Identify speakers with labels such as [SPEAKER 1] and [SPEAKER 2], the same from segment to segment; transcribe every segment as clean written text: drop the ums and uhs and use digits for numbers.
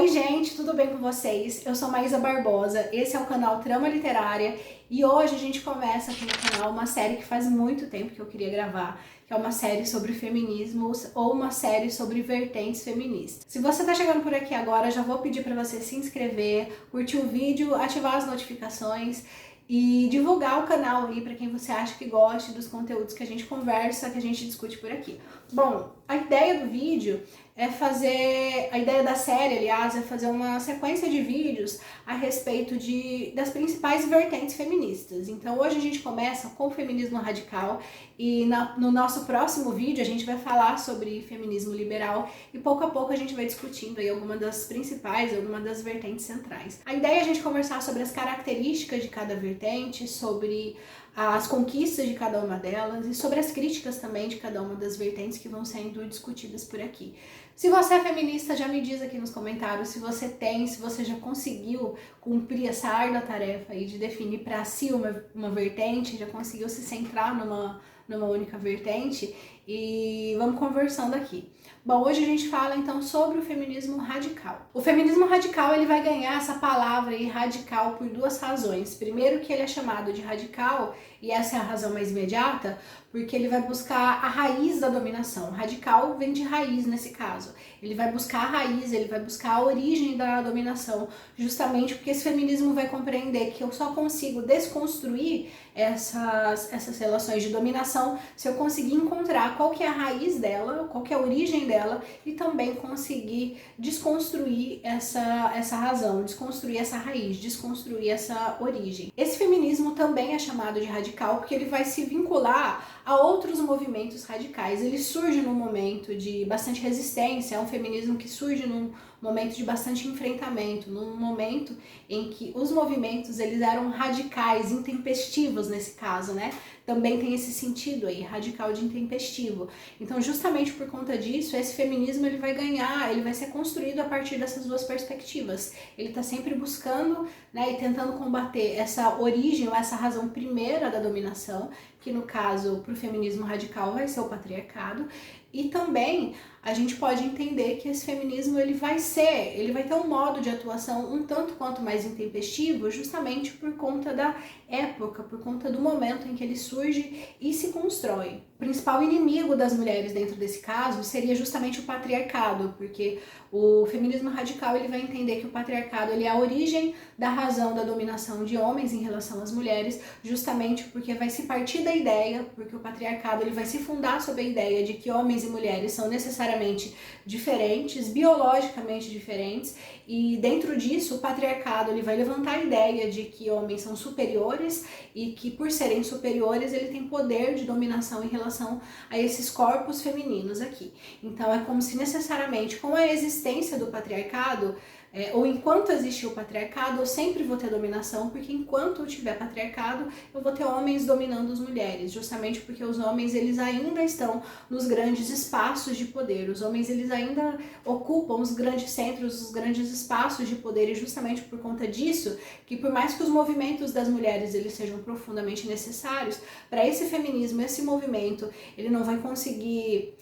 [SPEAKER 1] Oi gente, tudo bem com vocês? Eu sou Maísa Barbosa, esse é o canal Trama Literária e hoje a gente começa aqui no canal uma série que faz muito tempo que eu queria gravar, que é uma série sobre feminismo ou uma série sobre vertentes feministas. Se você tá chegando por aqui agora, já vou pedir para você se inscrever, curtir o vídeo, ativar as notificações e divulgar o canal aí para quem você acha que goste dos conteúdos que a gente conversa, que a gente discute por aqui. Bom, a ideia do vídeo é fazer, a ideia da série, aliás, é fazer uma sequência de vídeos a respeito das principais vertentes feministas. Então hoje a gente começa com o feminismo radical e no nosso próximo vídeo a gente vai falar sobre feminismo liberal e pouco a pouco a gente vai discutindo aí algumas das principais, algumas das vertentes centrais. A ideia é a gente conversar sobre as características de cada vertente, sobre as conquistas de cada uma delas e sobre as críticas também de cada uma das vertentes que vão sendo discutidas por aqui. Se você é feminista, já me diz aqui nos comentários se você já conseguiu cumprir essa árdua tarefa aí de definir para si uma vertente, já conseguiu se centrar numa única vertente, e vamos conversando aqui. Bom, hoje a gente fala então sobre o feminismo radical. O feminismo radical ele vai ganhar essa palavra aí, radical, por duas razões. Primeiro, que ele é chamado de radical, e essa é a razão mais imediata, porque ele vai buscar a raiz da dominação. Radical vem de raiz nesse caso. Ele vai buscar a raiz, ele vai buscar a origem da dominação, justamente porque esse feminismo vai compreender que eu só consigo desconstruir essas relações de dominação se eu conseguir encontrar qual que é a raiz dela, qual que é a origem dela, e também conseguir desconstruir essa razão, desconstruir essa raiz, desconstruir essa origem. Esse feminismo também é chamado de radical porque ele vai se vincular a outros movimentos radicais. Ele surge num momento de bastante resistência, é um feminismo que surge num momento de bastante enfrentamento, num momento em que os movimentos eles eram radicais, intempestivos nesse caso, né? Também tem esse sentido aí, radical de intempestivo. Então, justamente por conta disso, esse feminismo ele vai ganhar, ele vai ser construído a partir dessas duas perspectivas. Ele está sempre buscando, né, e tentando combater essa origem ou essa razão primeira da dominação, que no caso, para o feminismo radical, vai ser o patriarcado. E também a gente pode entender que esse feminismo ele vai ter um modo de atuação um tanto quanto mais intempestivo, justamente por conta da época, por conta do momento em que ele surge e se constrói. O principal inimigo das mulheres dentro desse caso seria justamente o patriarcado, porque o feminismo radical ele vai entender que o patriarcado ele é a origem da razão da dominação de homens em relação às mulheres, justamente porque vai se partir da ideia, porque o patriarcado ele vai se fundar sobre a ideia de que homens e mulheres são necessariamente diferentes, biologicamente diferentes, e dentro disso o patriarcado ele vai levantar a ideia de que homens são superiores e que por serem superiores ele tem poder de dominação em relação a esses corpos femininos aqui. Então é como se necessariamente com a existência do patriarcado, ou enquanto existir o patriarcado, eu sempre vou ter dominação, porque enquanto eu tiver patriarcado, eu vou ter homens dominando as mulheres, justamente porque os homens eles ainda estão nos grandes espaços de poder, os homens eles ainda ocupam os grandes centros, os grandes espaços de poder, e justamente por conta disso, que por mais que os movimentos das mulheres eles sejam profundamente necessários, para esse feminismo, esse movimento, ele não vai conseguir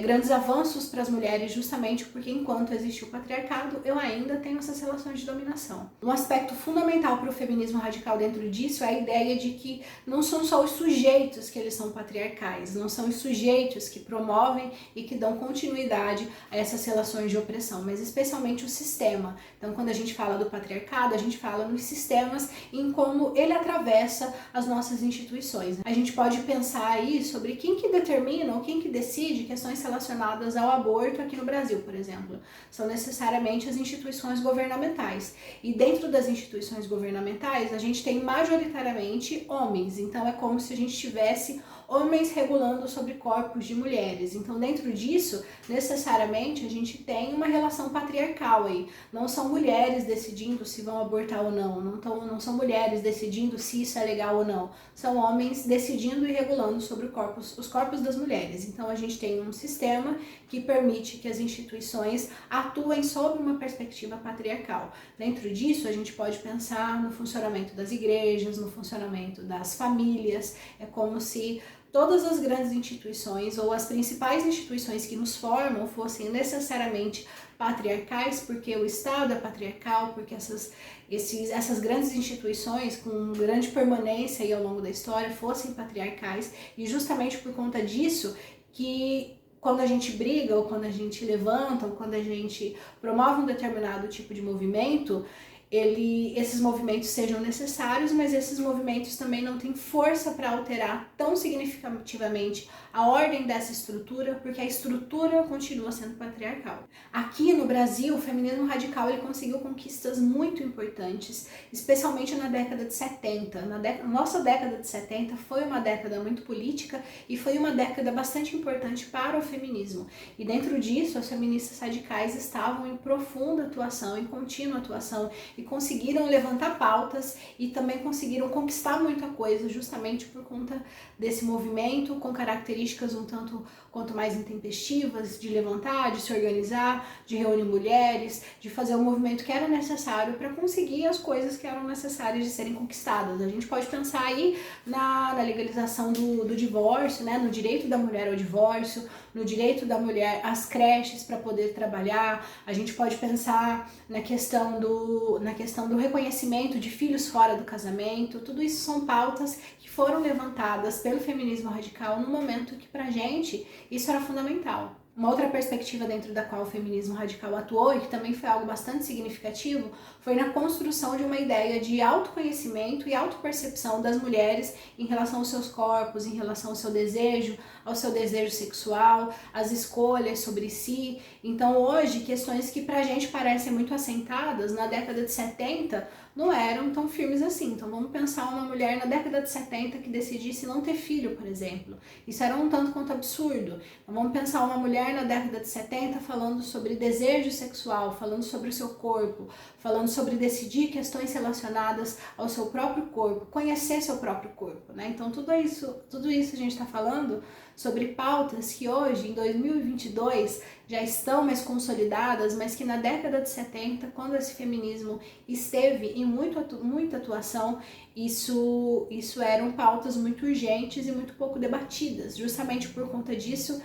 [SPEAKER 1] grandes avanços para as mulheres, justamente porque enquanto existe o patriarcado, eu ainda tenho essas relações de dominação. Um aspecto fundamental para o feminismo radical dentro disso é a ideia de que não são só os sujeitos que eles são patriarcais, não são os sujeitos que promovem e que dão continuidade a essas relações de opressão, mas especialmente o sistema. Então, quando a gente fala do patriarcado, a gente fala nos sistemas e em como ele atravessa as nossas instituições. A gente pode pensar aí sobre quem que determina ou quem que decide questões relacionadas ao aborto aqui no Brasil, por exemplo. São necessariamente as instituições governamentais. E dentro das instituições governamentais, a gente tem majoritariamente homens. Então é como se a gente tivesse homens regulando sobre corpos de mulheres. Então dentro disso, necessariamente, a gente tem uma relação patriarcal aí. Não são mulheres decidindo se vão abortar ou não. Não são mulheres decidindo se isso é legal ou não. São homens decidindo e regulando sobre os corpos das mulheres. Então a gente tem um sistema que permite que as instituições atuem sob uma perspectiva patriarcal. Dentro disso, a gente pode pensar no funcionamento das igrejas, no funcionamento das famílias. É como se todas as grandes instituições ou as principais instituições que nos formam fossem necessariamente patriarcais, porque o Estado é patriarcal, porque essas grandes instituições com grande permanência aí ao longo da história fossem patriarcais, e justamente por conta disso que quando a gente briga, ou quando a gente levanta, ou quando a gente promove um determinado tipo de movimento, esses movimentos sejam necessários, mas esses movimentos também não têm força para alterar tão significativamente a ordem dessa estrutura, porque a estrutura continua sendo patriarcal. Aqui no Brasil, o feminismo radical ele conseguiu conquistas muito importantes, especialmente na década de 70. Nossa década de 70 foi uma década muito política e foi uma década bastante importante para o feminismo. E dentro disso, as feministas radicais estavam em profunda atuação, em contínua atuação, e conseguiram levantar pautas e também conseguiram conquistar muita coisa justamente por conta desse movimento com características um tanto quanto mais intempestivas, de levantar, de se organizar, de reunir mulheres, de fazer o movimento que era necessário para conseguir as coisas que eram necessárias de serem conquistadas. A gente pode pensar aí na legalização do divórcio, né, no direito da mulher ao divórcio, no direito da mulher às creches para poder trabalhar. A gente pode pensar na questão do reconhecimento de filhos fora do casamento. Tudo isso são pautas que foram levantadas pelo feminismo radical no momento que pra gente isso era fundamental. Uma outra perspectiva dentro da qual o feminismo radical atuou, e que também foi algo bastante significativo, foi na construção de uma ideia de autoconhecimento e autopercepção das mulheres em relação aos seus corpos, em relação ao seu desejo sexual, às escolhas sobre si. Então hoje, questões que pra gente parecem muito assentadas, na década de 70, não eram tão firmes assim. Então vamos pensar uma mulher na década de 70 que decidisse não ter filho, por exemplo. Isso era um tanto quanto absurdo. Então vamos pensar uma mulher na década de 70 falando sobre desejo sexual, falando sobre o seu corpo, falando sobre decidir questões relacionadas ao seu próprio corpo, conhecer seu próprio corpo, né? Então tudo isso a gente está falando sobre pautas que hoje, em 2022, já estão mais consolidadas, mas que na década de 70, quando esse feminismo esteve em muita atuação, isso eram pautas muito urgentes e muito pouco debatidas. Justamente por conta disso,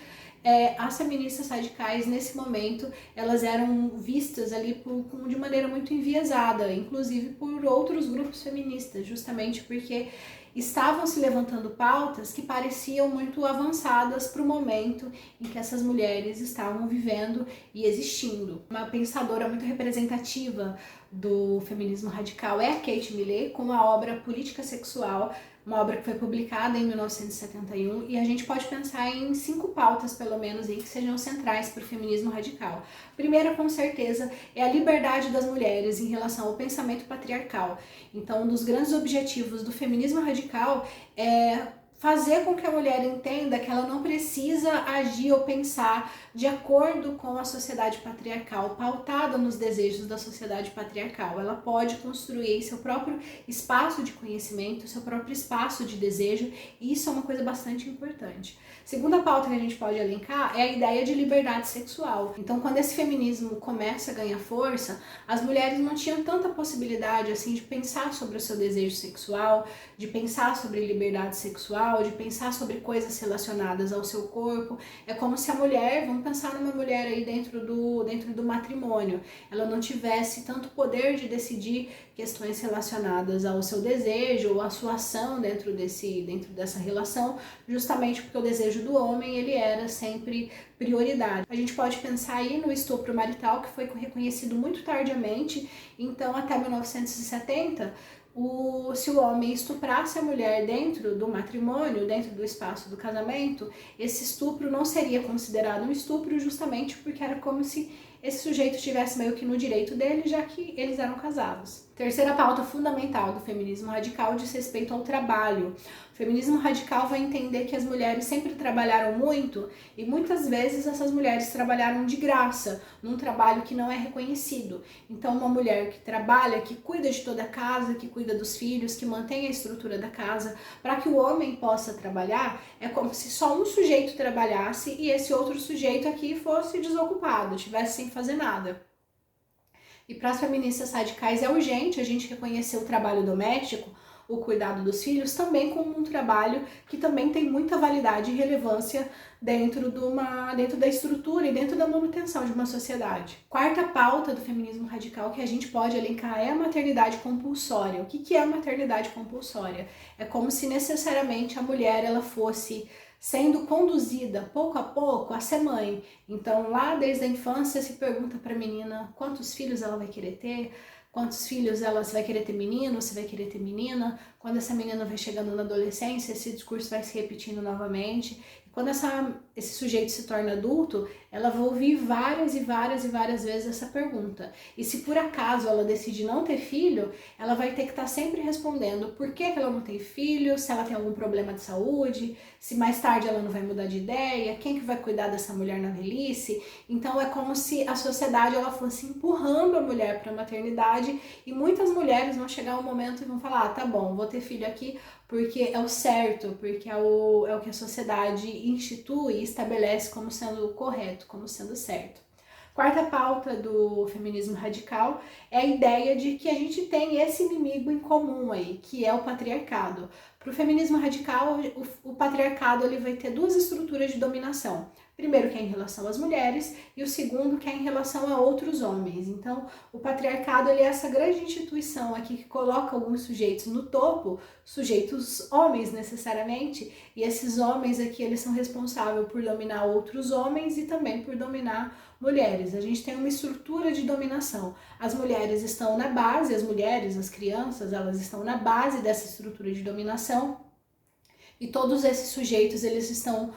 [SPEAKER 1] as feministas radicais, nesse momento, elas eram vistas ali de maneira muito enviesada, inclusive por outros grupos feministas, justamente porque estavam se levantando pautas que pareciam muito avançadas para o momento em que essas mulheres estavam vivendo e existindo. Uma pensadora muito representativa do feminismo radical é a Kate Millett, com a obra Política Sexual, uma obra que foi publicada em 1971, e a gente pode pensar em 5 pautas, pelo menos, aí, que sejam centrais para o feminismo radical. A primeira, com certeza, é a liberdade das mulheres em relação ao pensamento patriarcal. Então, um dos grandes objetivos do feminismo radical é fazer com que a mulher entenda que ela não precisa agir ou pensar de acordo com a sociedade patriarcal, pautada nos desejos da sociedade patriarcal. Ela pode construir seu próprio espaço de conhecimento, seu próprio espaço de desejo, e isso é uma coisa bastante importante. Segunda pauta que a gente pode elencar é a ideia de liberdade sexual. Então, quando esse feminismo começa a ganhar força, as mulheres não tinham tanta possibilidade assim de pensar sobre o seu desejo sexual, de pensar sobre liberdade sexual, de pensar sobre coisas relacionadas ao seu corpo. É como se a mulher, vamos pensar numa mulher aí dentro do matrimônio, ela não tivesse tanto poder de decidir questões relacionadas ao seu desejo ou à sua ação dentro dessa relação, justamente porque o desejo do homem ele era sempre prioridade. A gente pode pensar aí no estupro marital, que foi reconhecido muito tardiamente. Então até 1970, se o homem estuprasse a mulher dentro do matrimônio, dentro do espaço do casamento, esse estupro não seria considerado um estupro, justamente porque era como se esse sujeito estivesse meio que no direito dele, já que eles eram casados. Terceira pauta fundamental do feminismo radical diz respeito ao trabalho. O feminismo radical vai entender que as mulheres sempre trabalharam muito e muitas vezes essas mulheres trabalharam de graça, num trabalho que não é reconhecido. Então uma mulher que trabalha, que cuida de toda a casa, que cuida dos filhos, que mantém a estrutura da casa, para que o homem possa trabalhar, é como se só um sujeito trabalhasse e esse outro sujeito aqui fosse desocupado, estivesse sem fazer nada. E para as feministas radicais é urgente a gente reconhecer o trabalho doméstico o cuidado dos filhos também como um trabalho que também tem muita validade e relevância dentro da estrutura e dentro da manutenção de uma sociedade. Quarta pauta do feminismo radical que a gente pode elencar é a maternidade compulsória. O que é a maternidade compulsória? É como se necessariamente a mulher ela fosse sendo conduzida pouco a pouco a ser mãe. Então, lá desde a infância se pergunta para a menina quantos filhos ela vai querer ter, quantos filhos ela se vai querer ter menino, se vai querer ter menina. Quando essa menina vai chegando na adolescência, esse discurso vai se repetindo novamente. E quando esse sujeito se torna adulto, ela vai ouvir várias e várias vezes essa pergunta. E se por acaso ela decide não ter filho, ela vai ter que estar sempre respondendo por que ela não tem filho, se ela tem algum problema de saúde, se mais tarde ela não vai mudar de ideia, quem que vai cuidar dessa mulher na velhice. Então é como se a sociedade ela fosse empurrando a mulher para a maternidade e muitas mulheres vão chegar um momento e vão falar, tá bom, vou ter filho aqui porque é o certo, porque é o que a sociedade institui e estabelece como sendo correto, como sendo certo. Quarta pauta do feminismo radical é a ideia de que a gente tem esse inimigo em comum aí, que é o patriarcado. Para o feminismo radical, o patriarcado ele vai ter duas estruturas de dominação. Primeiro que é em relação às mulheres e o segundo que é em relação a outros homens. Então, o patriarcado ele é essa grande instituição aqui que coloca alguns sujeitos no topo, sujeitos homens necessariamente, e esses homens aqui eles são responsáveis por dominar outros homens e também por dominar mulheres. A gente tem uma estrutura de dominação. As mulheres estão na base, as crianças, elas estão na base dessa estrutura de dominação e todos esses sujeitos eles estão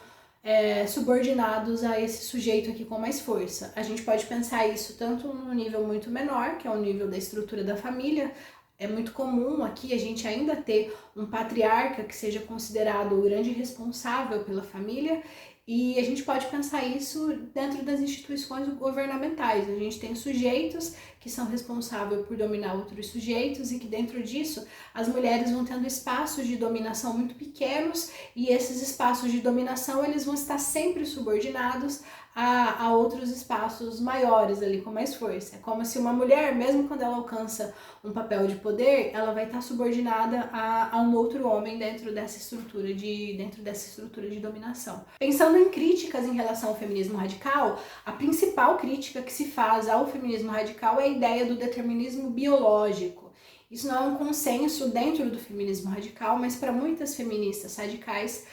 [SPEAKER 1] subordinados a esse sujeito aqui com mais força. A gente pode pensar isso tanto num nível muito menor, que é o nível da estrutura da família. É muito comum aqui a gente ainda ter um patriarca que seja considerado o grande responsável pela família, e a gente pode pensar isso dentro das instituições governamentais. A gente tem sujeitos que são responsáveis por dominar outros sujeitos e que dentro disso as mulheres vão tendo espaços de dominação muito pequenos e esses espaços de dominação eles vão estar sempre subordinados a outros espaços maiores ali com mais força. É como se uma mulher, mesmo quando ela alcança um papel de poder, ela vai estar subordinada a um outro homem dentro dessa estrutura de dominação. Pensando em críticas em relação ao feminismo radical, a principal crítica que se faz ao feminismo radical é a ideia do determinismo biológico. Isso não é um consenso dentro do feminismo radical, mas para muitas feministas radicais,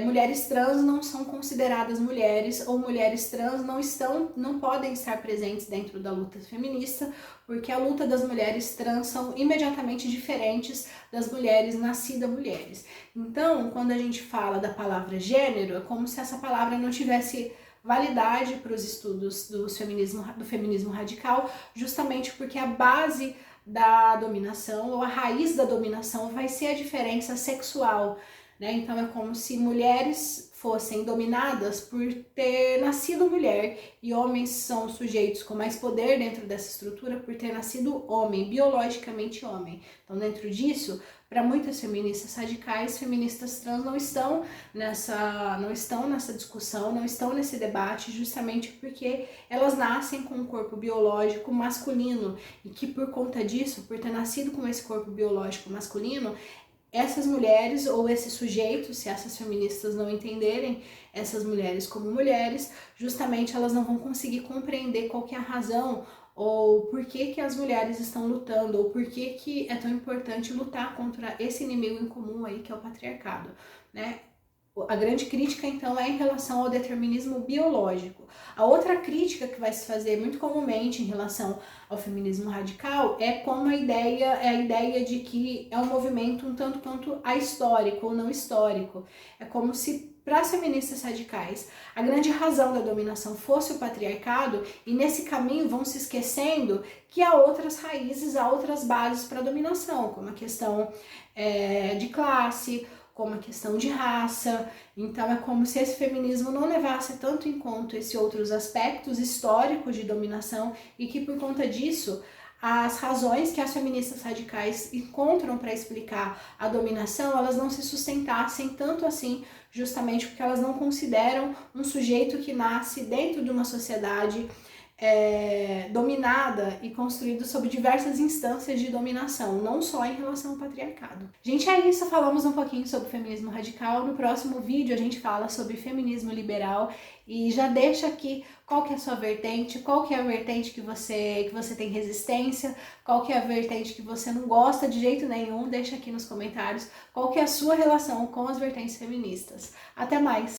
[SPEAKER 1] mulheres trans não são consideradas mulheres ou mulheres trans não podem estar presentes dentro da luta feminista, porque a luta das mulheres trans são imediatamente diferentes das mulheres nascidas mulheres. Então, quando a gente fala da palavra gênero, é como se essa palavra não tivesse validade para os estudos do feminismo radical, justamente porque a base da dominação ou a raiz da dominação vai ser a diferença sexual. Então é como se mulheres fossem dominadas por ter nascido mulher e homens são sujeitos com mais poder dentro dessa estrutura por ter nascido homem, biologicamente homem. Então dentro disso, para muitas feministas radicais, feministas trans não estão nessa discussão, não estão nesse debate justamente porque elas nascem com um corpo biológico masculino e que por conta disso, por ter nascido com esse corpo biológico masculino, essas mulheres ou esses sujeitos, se essas feministas não entenderem essas mulheres como mulheres, justamente elas não vão conseguir compreender qual que é a razão ou por que as mulheres estão lutando, ou por que é tão importante lutar contra esse inimigo em comum aí que é o patriarcado, né? A grande crítica, então, é em relação ao determinismo biológico. A outra crítica que vai se fazer muito comumente em relação ao feminismo radical é como a ideia de que é um movimento um tanto quanto ahistórico ou não histórico. É como se, para as feministas radicais, a grande razão da dominação fosse o patriarcado e nesse caminho vão se esquecendo que há outras raízes, há outras bases para a dominação, como a questão de classe, como a questão de raça. Então é como se esse feminismo não levasse tanto em conta esses outros aspectos históricos de dominação e que por conta disso as razões que as feministas radicais encontram para explicar a dominação, elas não se sustentassem tanto assim, justamente porque elas não consideram um sujeito que nasce dentro de uma sociedade dominada e construído sob diversas instâncias de dominação, não só em relação ao patriarcado. Gente, é isso, falamos um pouquinho sobre feminismo radical. No próximo vídeo a gente fala sobre feminismo liberal e já deixa aqui qual que é a sua vertente, qual que é a vertente que você tem resistência, qual que é a vertente que você não gosta de jeito nenhum, deixa aqui nos comentários qual que é a sua relação com as vertentes feministas. Até mais!